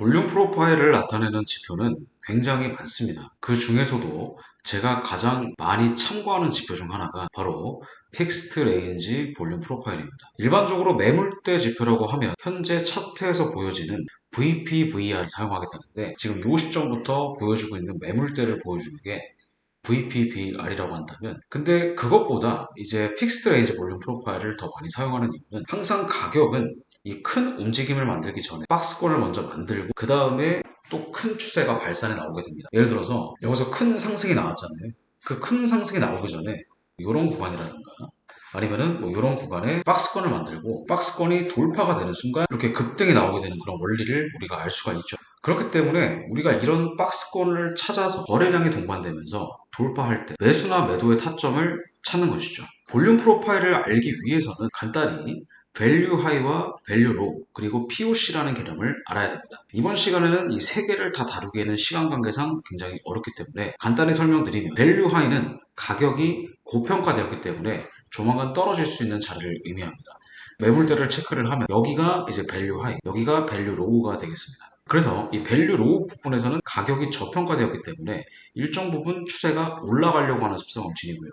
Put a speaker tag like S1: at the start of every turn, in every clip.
S1: 볼륨 프로파일을 나타내는 지표는 굉장히 많습니다. 그 중에서도 제가 가장 많이 참고하는 지표 중 하나가 바로 픽스트 레인지 볼륨 프로파일입니다. 일반적으로 매물대 지표라고 하면 현재 차트에서 보여지는 VP, VR을 사용하게 되는데 지금 이 시점부터 보여주고 있는 매물대를 보여주는 게 VPBR이라고 한다면, 근데 그것보다 이제 픽스드 레인지 볼륨 프로파일을 더 많이 사용하는 이유는 항상 가격은 이 큰 움직임을 만들기 전에 박스권을 먼저 만들고 그 다음에 또 큰 추세가 발산해 나오게 됩니다. 예를 들어서 여기서 큰 상승이 나왔잖아요. 그 큰 상승이 나오기 전에 이런 구간이라든가 아니면은 뭐 이런 구간에 박스권을 만들고 박스권이 돌파가 되는 순간 이렇게 급등이 나오게 되는 그런 원리를 우리가 알 수가 있죠. 그렇기 때문에 우리가 이런 박스권을 찾아서 거래량이 동반되면서 돌파할 때 매수나 매도의 타점을 찾는 것이죠. 볼륨 프로파일을 알기 위해서는 간단히 밸류 하이와 밸류 로우 그리고 POC라는 개념을 알아야 됩니다. 이번 시간에는 이 세 개를 다 다루기에는 시간 관계상 굉장히 어렵기 때문에 간단히 설명드리면, 밸류 하이는 가격이 고평가되었기 때문에 조만간 떨어질 수 있는 자리를 의미합니다. 매물대를 체크를 하면 여기가 이제 밸류 하이, 여기가 밸류 로우가 되겠습니다. 그래서 이 밸류 로우 부분에서는 가격이 저평가되었기 때문에 일정 부분 추세가 올라가려고 하는 습성을 지니고요.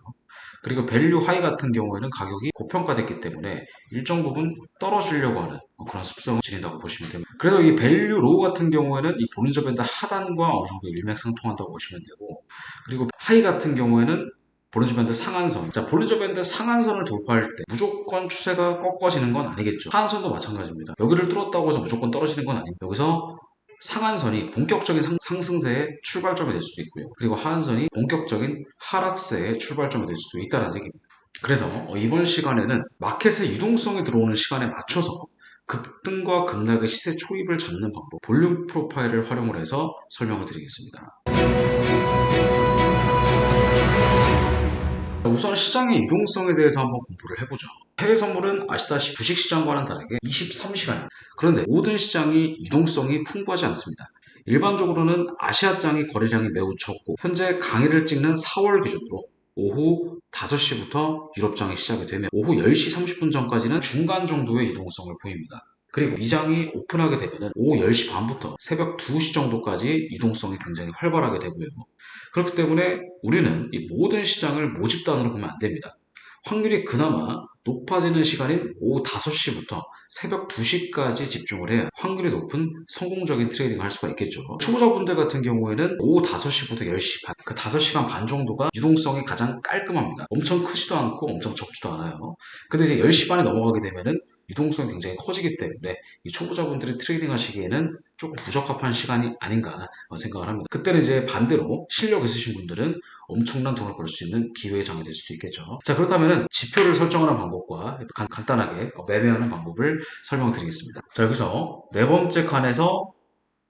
S1: 그리고 밸류 하이 같은 경우에는 가격이 고평가됐기 때문에 일정 부분 떨어지려고 하는 그런 습성을 지닌다고 보시면 됩니다. 그래서 이 밸류 로우 같은 경우에는 이 볼린저 밴드 하단과 어느 정도 일맥상통한다고 보시면 되고, 그리고 하이 같은 경우에는 볼린저 밴드 상한선. 자, 볼린저 밴드 상한선을 돌파할 때 무조건 추세가 꺾어지는 건 아니겠죠. 하한선도 마찬가지입니다. 여기를 뚫었다고 해서 무조건 떨어지는 건 아닙니다. 여기서 상한선이 본격적인 상승세의 출발점이 될 수도 있고요. 그리고 하한선이 본격적인 하락세의 출발점이 될 수도 있다는 얘기입니다. 그래서 이번 시간에는 마켓의 유동성이 들어오는 시간에 맞춰서 급등과 급락의 시세 초입을 잡는 방법, 볼륨 프로파일을 활용을 해서 설명을 드리겠습니다. 우선 시장의 유동성에 대해서 한번 공부를 해보죠. 해외 선물은 아시다시피 주식시장과는 다르게 23시간, 그런데 모든 시장이 유동성이 풍부하지 않습니다. 일반적으로는 아시아장이 거래량이 매우 적고, 현재 강의를 찍는 4월 기준으로 오후 5시부터 유럽장이 시작이 되면 오후 10시 30분 전까지는 중간 정도의 유동성을 보입니다. 그리고 미장이 오픈하게 되면 오후 10시 반부터 새벽 2시 정도까지 유동성이 굉장히 활발하게 되고요. 그렇기 때문에 우리는 이 모든 시장을 모집단으로 보면 안 됩니다. 확률이 그나마 높아지는 시간인 오후 5시부터 새벽 2시까지 집중을 해야 확률이 높은 성공적인 트레이딩을 할 수가 있겠죠. 초보자분들 같은 경우에는 오후 5시부터 10시 반, 그 5시간 반 정도가 유동성이 가장 깔끔합니다. 엄청 크지도 않고 엄청 적지도 않아요. 근데 이제 10시 반에 넘어가게 되면은 유동성이 굉장히 커지기 때문에 이 초보자분들이 트레이딩 하시기에는 조금 부적합한 시간이 아닌가 생각을 합니다. 그때는 이제 반대로 실력 있으신 분들은 엄청난 돈을 벌 수 있는 기회의 장이 될 수도 있겠죠. 자, 그렇다면 지표를 설정하는 방법과 간단하게 매매하는 방법을 설명드리겠습니다. 자, 여기서 네 번째 칸에서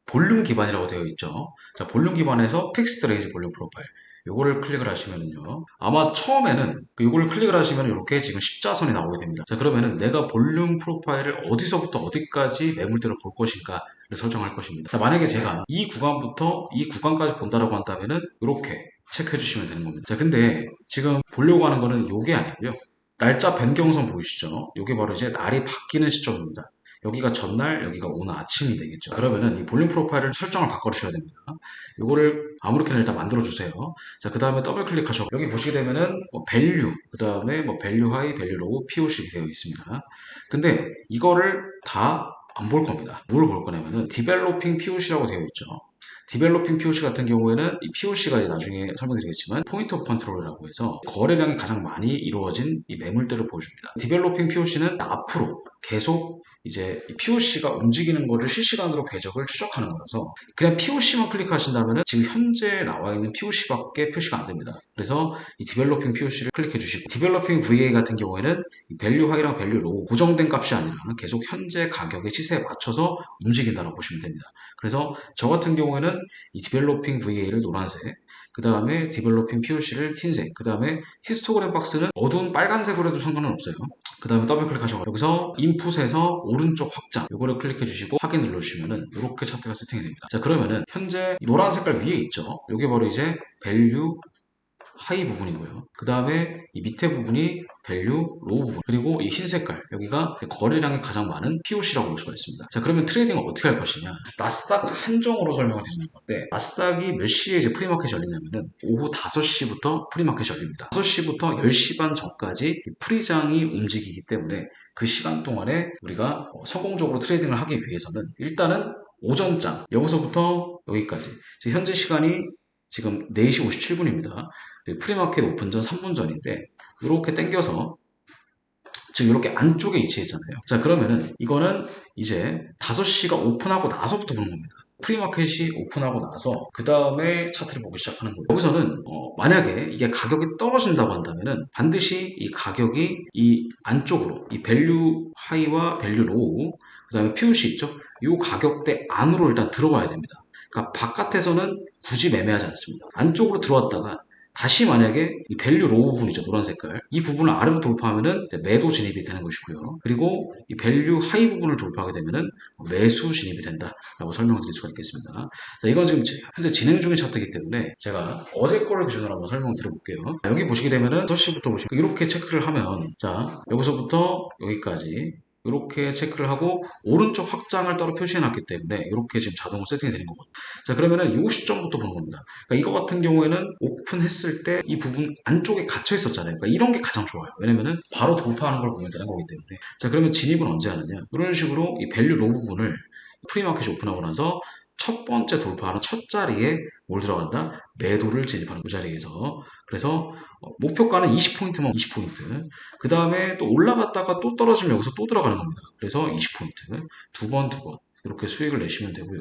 S1: 볼륨 기반이라고 되어 있죠. 자, 볼륨 기반에서 픽스드 레인지 볼륨 프로파일, 요거를 클릭을 하시면은요, 아마 처음에는 요거를 클릭을 하시면 이렇게 지금 십자선이 나오게 됩니다. 자, 그러면은 내가 볼륨 프로파일을 어디서부터 어디까지 매물대로 볼 것인가를 설정할 것입니다. 자, 만약에 제가 이 구간부터 이 구간까지 본다라고 한다면은 이렇게 체크해 주시면 되는 겁니다. 자, 근데 지금 보려고 하는 거는 요게 아니고요, 날짜 변경선 보이시죠? 요게 바로 이제 날이 바뀌는 시점입니다. 여기가 전날, 여기가 오늘 아침이 되겠죠. 그러면은 이 볼륨 프로파일을 설정을 바꿔주셔야 됩니다. 이거를 아무렇게나 일단 만들어주세요. 자, 그 다음에 더블 클릭하셔서 여기 보시게 되면은 뭐 밸류, 그 다음에 뭐 밸류 하이, 밸류 로우, POC 되어 있습니다. 근데 이거를 다 안 볼 겁니다. 뭘 볼 거냐면은 디벨로핑 POC라고 되어 있죠. 디벨로핑 POC 같은 경우에는 이 POC가 나중에 설명드리겠지만 포인트 오브 컨트롤이라고 해서 거래량이 가장 많이 이루어진 이 매물대를 보여줍니다. 디벨로핑 POC는 앞으로 계속 이제 이 POC가 움직이는 거를 실시간으로 궤적을 추적하는 거라서 그냥 POC만 클릭하신다면 지금 현재 나와 있는 POC밖에 표시가 안 됩니다. 그래서 이 디벨로핑 POC를 클릭해 주시고, 디벨로핑 VA 같은 경우에는 밸류 하이랑 밸류 로우 고정된 값이 아니라 계속 현재 가격의 시세에 맞춰서 움직인다고 보시면 됩니다. 그래서 저 같은 경우에는 이 디벨로핑 VA를 노란색, 그 다음에 디벨로핑 POC를 흰색, 그 다음에 히스토그램 박스는 어두운 빨간색으로 해도 상관은 없어요. 그 다음에 더블 클릭하셔서 여기서 인풋에서 오른쪽 확장, 요거를 클릭해 주시고 확인 눌러주시면은 이렇게 차트가 세팅이 됩니다. 자, 그러면은 현재 노란 색깔 위에 있죠. 요게 바로 이제 밸류 하이 부분이고요. 그 다음에 이 밑에 부분이 밸류 로우 부분, 그리고 이 흰 색깔 여기가 거래량이 가장 많은 POC라고 볼 수가 있습니다. 자, 그러면 트레이딩을 어떻게 할 것이냐? 나스닥 한정으로 설명을 드리는 건데, 나스닥이 몇 시에 이제 프리마켓이 열리냐면은 오후 5시부터 프리마켓이 열립니다. 5시부터 10시 반 전까지 프리장이 움직이기 때문에 그 시간 동안에 우리가 성공적으로 트레이딩을 하기 위해서는 일단은 오전장 여기서부터 여기까지 현재 시간이 지금 4시 57분입니다. 프리마켓 오픈 전 3분 전인데 이렇게 당겨서 지금 이렇게 안쪽에 위치했잖아요. 자, 그러면은 이거는 이제 5시가 오픈하고 나서부터 보는 겁니다. 프리마켓이 오픈하고 나서 그 다음에 차트를 보기 시작하는 거예요. 여기서는 만약에 이게 가격이 떨어진다고 한다면은 반드시 이 가격이 이 안쪽으로 이 밸류 하이와 밸류 로우 그 다음에 POC 있죠? 이 가격대 안으로 일단 들어가야 됩니다. 그러니까 바깥에서는 굳이 매매하지 않습니다. 안쪽으로 들어왔다가 다시 만약에 이 밸류 로우 부분이죠, 노란 색깔, 이 부분을 아래로 돌파하면은 매도 진입이 되는 것이고요. 그리고 이 밸류 하이 부분을 돌파하게 되면은 매수 진입이 된다라고 설명을 드릴 수가 있겠습니다. 자, 이건 지금 현재 진행 중인 차트이기 때문에 제가 어제 거를 기준으로 한번 설명을 드려볼게요. 자, 여기 보시게 되면은 6시부터 보시면 이렇게 체크를 하면, 자, 여기서부터 여기까지 이렇게 체크를 하고 오른쪽 확장을 따로 표시해 놨기 때문에 이렇게 지금 자동으로 세팅이 되는 거거든요. 자, 그러면은 이 시점부터 보는 겁니다. 그러니까 이거 같은 경우에는 오픈했을 때 이 부분 안쪽에 갇혀 있었잖아요. 그러니까 이런 게 가장 좋아요. 왜냐면은 바로 돌파하는 걸 보면 되는 거기 때문에. 자, 그러면 진입은 언제 하느냐? 이런 식으로 이 밸류 로 부분을 프리마켓이 오픈하고 나서 첫 번째 돌파하는 첫 자리에 뭘 들어간다? 매도를 진입하는 그 자리에서. 그래서 목표가는 20포인트면 20포인트. 그 다음에 또 올라갔다가 또 떨어지면 여기서 또 들어가는 겁니다. 그래서 20포인트. 두 번. 이렇게 수익을 내시면 되고요.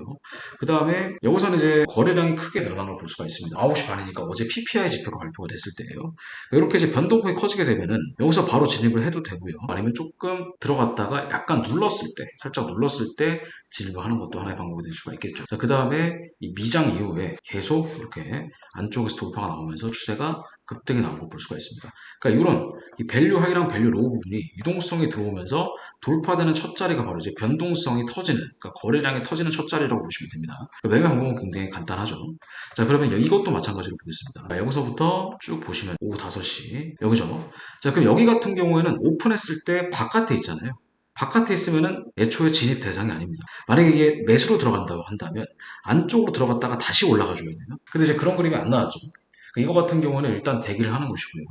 S1: 그 다음에 여기서는 이제 거래량이 크게 늘어난 걸 볼 수가 있습니다. 9시 반이니까 어제 PPI 지표가 발표가 됐을 때예요. 이렇게 이제 변동폭이 커지게 되면은 여기서 바로 진입을 해도 되고요. 아니면 조금 들어갔다가 약간 눌렀을 때, 살짝 눌렀을 때 진입을 하는 것도 하나의 방법이 될 수가 있겠죠. 자, 그 다음에 이 미장 이후에 계속 이렇게 안쪽에서 돌파가 나오면서 추세가 급등이 나온 걸 볼 수가 있습니다. 그러니까 이런 이 밸류 하이랑 밸류 로우 부분이 유동성이 들어오면서 돌파되는 첫 자리가 바로 이제 변동성이 터지는, 그러니까 거래량이 터지는 첫 자리라고 보시면 됩니다. 매매 방법은 굉장히 간단하죠. 자, 그러면 이것도 마찬가지로 보겠습니다. 자, 여기서부터 쭉 보시면 오후 5시 여기죠. 자, 그럼 여기 같은 경우에는 오픈했을 때 바깥에 있잖아요. 바깥에 있으면은 애초에 진입 대상이 아닙니다. 만약에 이게 매수로 들어간다고 한다면 안쪽으로 들어갔다가 다시 올라가 줘야 돼요. 근데 이제 그런 그림이 안 나왔죠. 이거 같은 경우는 일단 대기를 하는 것이고요.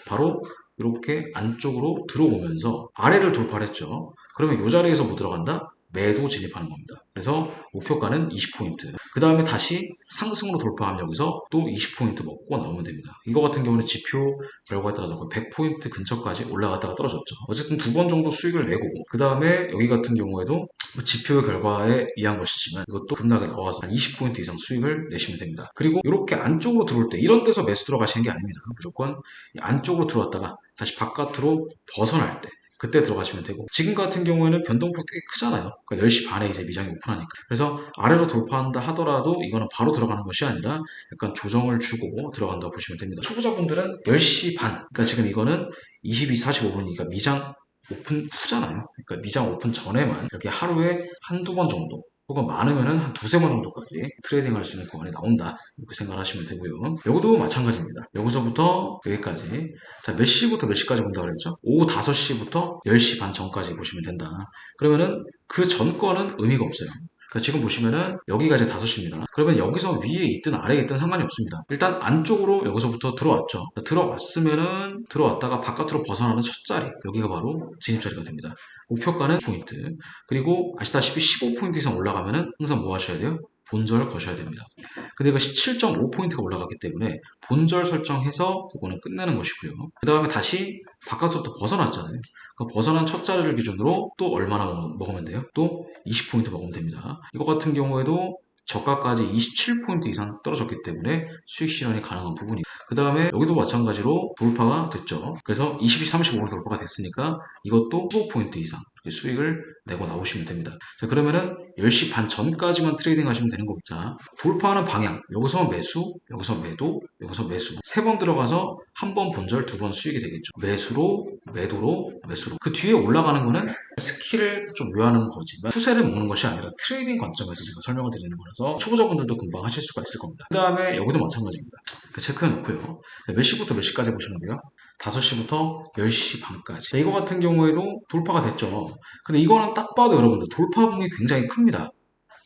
S1: 바로 이렇게 안쪽으로 들어오면서 아래를 돌파를 했죠. 그러면 이 자리에서 뭐 들어간다? 매도 진입하는 겁니다. 그래서 목표가는 20포인트. 그 다음에 다시 상승으로 돌파하면 여기서 또 20포인트 먹고 나오면 됩니다. 이거 같은 경우는 지표 결과에 따라서 100포인트 근처까지 올라갔다가 떨어졌죠. 어쨌든 두 번 정도 수익을 내고, 그 다음에 여기 같은 경우에도 지표 결과에 의한 것이지만 이것도 급락에 나와서 한 20포인트 이상 수익을 내시면 됩니다. 그리고 이렇게 안쪽으로 들어올 때 이런 데서 매수 들어가시는 게 아닙니다. 무조건 안쪽으로 들어왔다가 다시 바깥으로 벗어날 때 그때 들어가시면 되고, 지금 같은 경우에는 변동폭이 꽤 크잖아요. 그러니까 10시 반에 이제 미장이 오픈하니까. 그래서 아래로 돌파한다 하더라도 이거는 바로 들어가는 것이 아니라 약간 조정을 주고 들어간다고 보시면 됩니다. 초보자분들은 10시 반, 그러니까 지금 이거는 22, 45분이니까 미장 오픈 후잖아요. 그러니까 미장 오픈 전에만 이렇게 하루에 한두 번 정도, 혹은 많으면은 한 두세 번 정도까지 트레이딩 할 수 있는 구간이 나온다, 이렇게 생각하시면 되고요. 여기도 마찬가지입니다. 여기서부터 여기까지, 자, 몇 시부터 몇 시까지 본다고 그랬죠? 오후 5시부터 10시 반 전까지 보시면 된다. 그러면은 그 전 거는 의미가 없어요. 그러니까 지금 보시면은 여기가 이제 5시입니다. 그러면 여기서 위에 있든 아래에 있든 상관이 없습니다. 일단 안쪽으로 여기서부터 들어왔죠. 들어왔으면은 들어왔다가 바깥으로 벗어나는 첫 자리, 여기가 바로 진입 자리가 됩니다. 목표가는 포인트. 그리고 아시다시피 15포인트 이상 올라가면은 항상 뭐 하셔야 돼요? 본절 거셔야 됩니다. 근데 이거 17.5포인트가 올라갔기 때문에 본절 설정해서 그거는 끝내는 것이고요. 그 다음에 다시 바깥으로 또 벗어났잖아요. 그 벗어난 첫 자리를 기준으로 또 얼마나 먹으면 돼요? 또 20포인트 먹으면 됩니다. 이거 같은 경우에도 저가까지 27포인트 이상 떨어졌기 때문에 수익 실현이 가능한 부분이. 그 다음에 여기도 마찬가지로 돌파가 됐죠. 그래서 22, 35로 돌파가 됐으니까 이것도 15포인트 이상 수익을 내고 나오시면 됩니다. 자, 그러면은 10시 반 전까지만 트레이딩 하시면 되는 거고. 자, 돌파하는 방향. 여기서 매수, 여기서 매도, 여기서 매수. 3번 들어가서 한 번 본절, 2번 수익이 되겠죠. 매수로, 매도로, 매수로. 그 뒤에 올라가는 거는 스킬을 좀 요하는 거지만 추세를 먹는 것이 아니라 트레이딩 관점에서 제가 설명을 드리는 거라서 초보자분들도 금방 하실 수가 있을 겁니다. 그 다음에 여기도 마찬가지입니다. 체크해 놓고요. 몇 시부터 몇 시까지 보시면 돼요? 5시부터 10시 반까지. 이거 같은 경우에도 돌파가 됐죠. 근데 이거는 딱 봐도 여러분들 돌파봉이 굉장히 큽니다.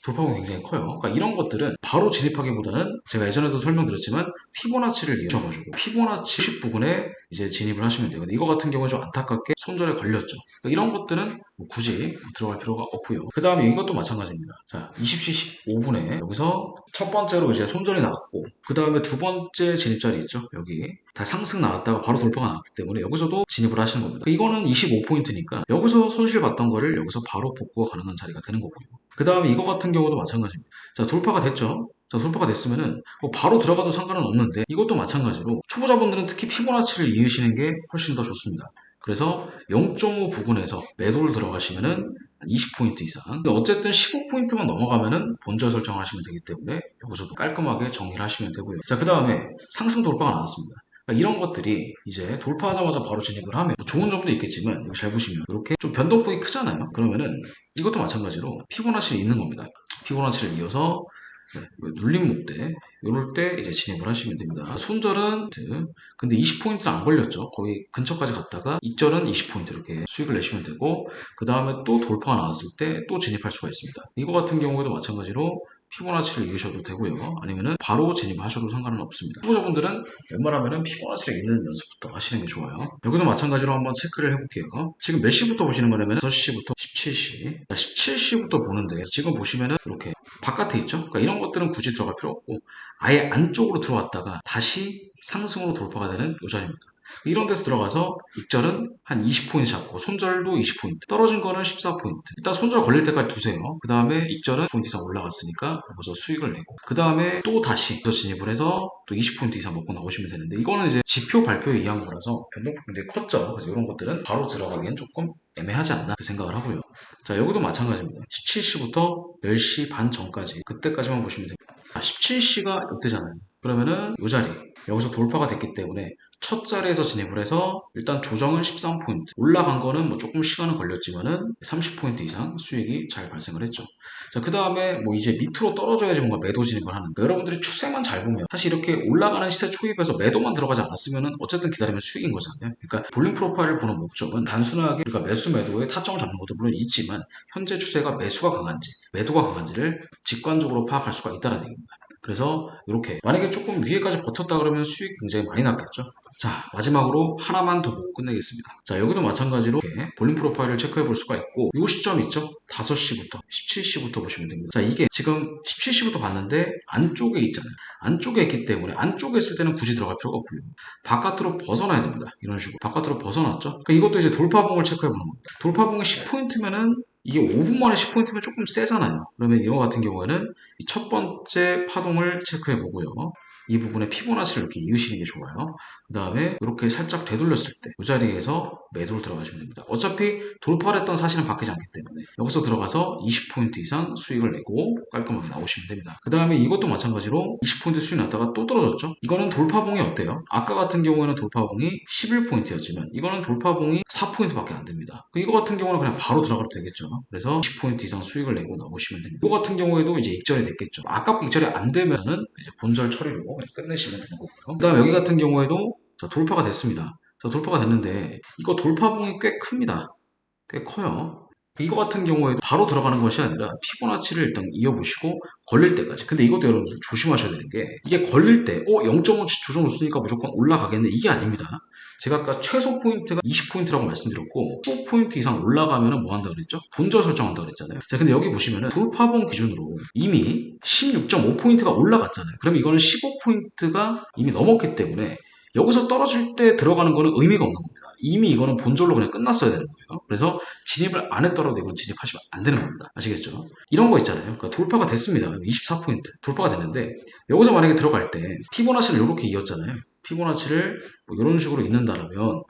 S1: 돌파구가 굉장히 커요. 그러니까 이런 것들은 바로 진입하기보다는 제가 예전에도 설명드렸지만 피보나치를 이용하셔가지고 피보나치 10 부근에 이제 진입을 하시면 돼요. 근데 이거 같은 경우는 좀 안타깝게 손절에 걸렸죠. 그러니까 이런 것들은 뭐 굳이 들어갈 필요가 없고요. 그 다음에 이것도 마찬가지입니다. 자, 20시 15분에 여기서 첫 번째로 이제 손절이 나왔고 그 다음에 두 번째 진입 자리 있죠. 여기 다 상승 나왔다가 바로 돌파가 나왔기 때문에 여기서도 진입을 하시는 겁니다. 이거는 25포인트니까 여기서 손실 봤던 거를 여기서 바로 복구가 가능한 자리가 되는 거고요. 그 다음에 이거 같은 경우도 마찬가지입니다. 자, 돌파가 됐죠? 자, 돌파가 됐으면은 뭐 바로 들어가도 상관은 없는데 이것도 마찬가지로 초보자분들은 특히 피보나치를 이으시는 게 훨씬 더 좋습니다. 그래서 0.5 부근에서 매도를 들어가시면은 20포인트 이상. 근데 어쨌든 15포인트만 넘어가면은 본절 설정을 하시면 되기 때문에 여기서도 깔끔하게 정리를 하시면 되고요. 자, 그 다음에 상승 돌파가 나왔습니다. 그러니까 이런 것들이 이제 돌파하자마자 바로 진입을 하면 뭐 좋은 점도 있겠지만 잘 보시면 이렇게 좀 변동폭이 크잖아요. 그러면은 이것도 마찬가지로 피보나치를 잇는 겁니다. 피보나치를 이어서 눌림 목대 이럴 때 이제 진입을 하시면 됩니다. 손절은 근데 20포인트는 안 걸렸죠. 거의 근처까지 갔다가 익절은 20포인트 이렇게 수익을 내시면 되고 그 다음에 또 돌파가 나왔을 때 또 진입할 수가 있습니다. 이거 같은 경우에도 마찬가지로 피보나치를 이으셔도 되고요. 아니면은 바로 진입하셔도 상관은 없습니다. 초보자분들은 웬만하면은 피보나치를 읽는 연습부터 하시는 게 좋아요. 여기도 마찬가지로 한번 체크를 해볼게요. 지금 몇 시부터 보시는 거냐면 6시부터 17시. 17시부터 보는데 지금 보시면은 이렇게 바깥에 있죠? 그러니까 이런 것들은 굳이 들어갈 필요 없고 아예 안쪽으로 들어왔다가 다시 상승으로 돌파가 되는 요 자리입니다. 이런 데서 들어가서 익절은 한 20포인트 잡고 손절도 20포인트 떨어진 거는 14포인트 일단 손절 걸릴 때까지 두세요. 그 다음에 익절은 포인트 이상 올라갔으니까 여기서 수익을 내고 그 다음에 또 다시 진입을 해서 또 20포인트 이상 먹고 나오시면 되는데 이거는 이제 지표 발표에 의한 거라서 변동폭이 굉장히 컸죠. 그래서 이런 것들은 바로 들어가기엔 조금 애매하지 않나 생각을 하고요. 자, 여기도 마찬가지입니다. 17시부터 10시 반 전까지 그때까지만 보시면 됩니다. 17시가 이때잖아요. 그러면은 이 자리 여기서 돌파가 됐기 때문에 첫 자리에서 진입을 해서 일단 조정을 13포인트 올라간 거는 뭐 조금 시간은 걸렸지만은 30포인트 이상 수익이 잘 발생을 했죠. 자, 그 다음에 뭐 이제 밑으로 떨어져야지 뭔가 매도 진입을 하는 거예요. 여러분들이 추세만 잘 보면 사실 이렇게 올라가는 시세 초입에서 매도만 들어가지 않았으면은 어쨌든 기다리면 수익인 거잖아요. 그러니까 볼륨 프로파일을 보는 목적은 단순하게 우리가 매수 매도의 타점을 잡는 것도 물론 있지만 현재 추세가 매수가 강한지 매도가 강한지를 직관적으로 파악할 수가 있다는 얘기입니다. 그래서 이렇게 만약에 조금 위에까지 버텼다 그러면 수익 굉장히 많이 났겠죠. 자, 마지막으로 하나만 더 보고 끝내겠습니다. 자, 여기도 마찬가지로 이렇게 볼륨 프로파일을 체크해 볼 수가 있고 이 시점 있죠? 5시부터 17시부터 보시면 됩니다. 자, 이게 지금 17시부터 봤는데 안쪽에 있잖아요. 안쪽에 있기 때문에 안쪽에 있을 때는 굳이 들어갈 필요가 없고요. 바깥으로 벗어나야 됩니다. 이런 식으로 바깥으로 벗어났죠? 그러니까 이것도 이제 돌파봉을 체크해 보는 겁니다. 돌파봉이 10포인트면은 이게 5분 만에 10포인트면 조금 세잖아요. 그러면 이거 같은 경우에는 첫 번째 파동을 체크해 보고요. 이 부분에 피보나치를 이렇게 이으시는 게 좋아요. 그 다음에 이렇게 살짝 되돌렸을 때 이 자리에서 매도를 들어가시면 됩니다. 어차피 돌파를 했던 사실은 바뀌지 않기 때문에 여기서 들어가서 20포인트 이상 수익을 내고 깔끔하게 나오시면 됩니다. 그 다음에 이것도 마찬가지로 20포인트 수익 났다가 또 떨어졌죠. 이거는 돌파봉이 어때요? 아까 같은 경우에는 돌파봉이 11포인트였지만 이거는 돌파봉이 4포인트밖에 안 됩니다. 이거 같은 경우는 그냥 바로 들어가도 되겠죠. 그래서 20포인트 이상 수익을 내고 나오시면 됩니다. 이거 같은 경우에도 이제 익절이 됐겠죠. 아깝게 익절이 안 되면은 이제 본절 처리로 끝내시면 되는 거고요. 그 다음 여기 같은 경우에도 자, 돌파가 됐습니다. 자, 돌파가 됐는데 이거 돌파봉이 꽤 큽니다. 꽤 커요. 이거 같은 경우에도 바로 들어가는 것이 아니라 피보나치를 일단 이어보시고 걸릴 때까지. 근데 이것도 여러분들 조심하셔야 되는 게 이게 걸릴 때 0.5 조정을 쓰니까 무조건 올라가겠네 이게 아닙니다. 제가 아까 최소 포인트가 20포인트라고 말씀드렸고 15포인트 이상 올라가면 뭐 한다 그랬죠? 본절 설정한다 그랬잖아요. 자, 근데 여기 보시면은 돌파봉 기준으로 이미 16.5포인트가 올라갔잖아요. 그럼 이거는 15포인트가 이미 넘었기 때문에 여기서 떨어질 때 들어가는 거는 의미가 없는 겁니다. 이미 이거는 본절로 그냥 끝났어야 되는 거예요. 그래서 진입을 안 했더라도 이건 진입하시면 안 되는 겁니다. 아시겠죠? 이런 거 있잖아요. 그러니까 돌파가 됐습니다. 24포인트 돌파가 됐는데 여기서 만약에 들어갈 때 피보나치를 이렇게 이었잖아요. 피보나치를 뭐 이런 식으로 잇는다라면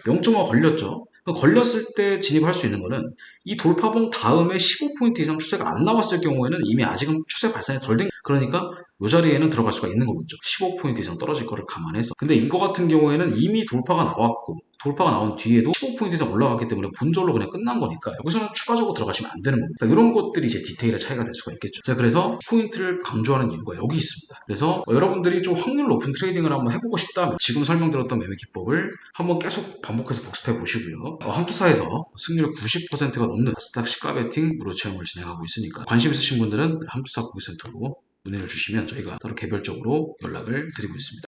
S1: 0.5가 걸렸죠. 걸렸을 때 진입할 수 있는 거는 이 돌파봉 다음에 15포인트 이상 추세가 안 나왔을 경우에는 이미 아직은 추세 발산이 덜 된, 그러니까 이 자리에는 들어갈 수가 있는 거겠죠. 15포인트 이상 떨어질 거를 감안해서. 근데 이거 같은 경우에는 이미 돌파가 나왔고, 돌파가 나온 뒤에도 15포인트 이상 올라갔기 때문에 본절로 그냥 끝난 거니까 여기서는 추가적으로 들어가시면 안 되는 겁니다. 이런 것들이 이제 디테일의 차이가 될 수가 있겠죠. 제가 그래서 포인트를 강조하는 이유가 여기 있습니다. 그래서 여러분들이 좀 확률 높은 트레이딩을 한번 해보고 싶다면 지금 설명드렸던 매매 기법을 한번 계속 반복해서 복습해 보시고요. 함투사에서 승률 90%가 넘는 나스닥 시가 베팅 무료 체험을 진행하고 있으니까 관심 있으신 분들은 함투사 고객센터로 문의를 주시면 저희가 따로 개별적으로 연락을 드리고 있습니다.